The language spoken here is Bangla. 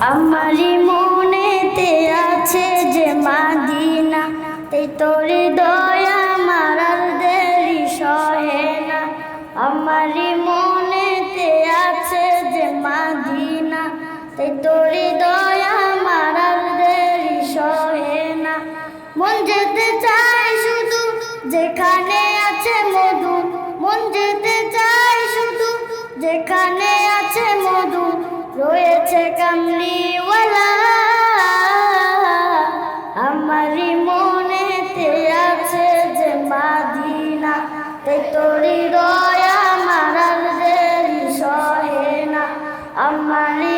আমারি মনেতে আছে যে মাদিনা, তাই তোর দয়া আমার আর দেরি সহে না। আমারি মনেতে আছে যে মাদিনা, তাই তোর দয়া আমার আর দেরি সহে না। মন যেতে চায় শুধু যেখানে আছে মধু, মন যেতে চায় শুধু যেখানে আছে মধু, রয়েছে কামলিওয়ালা। আমারি মনেতে আছে যে মাদিনা, তাই তোরি দয়া আমার আর দেরি সহে না। আমারি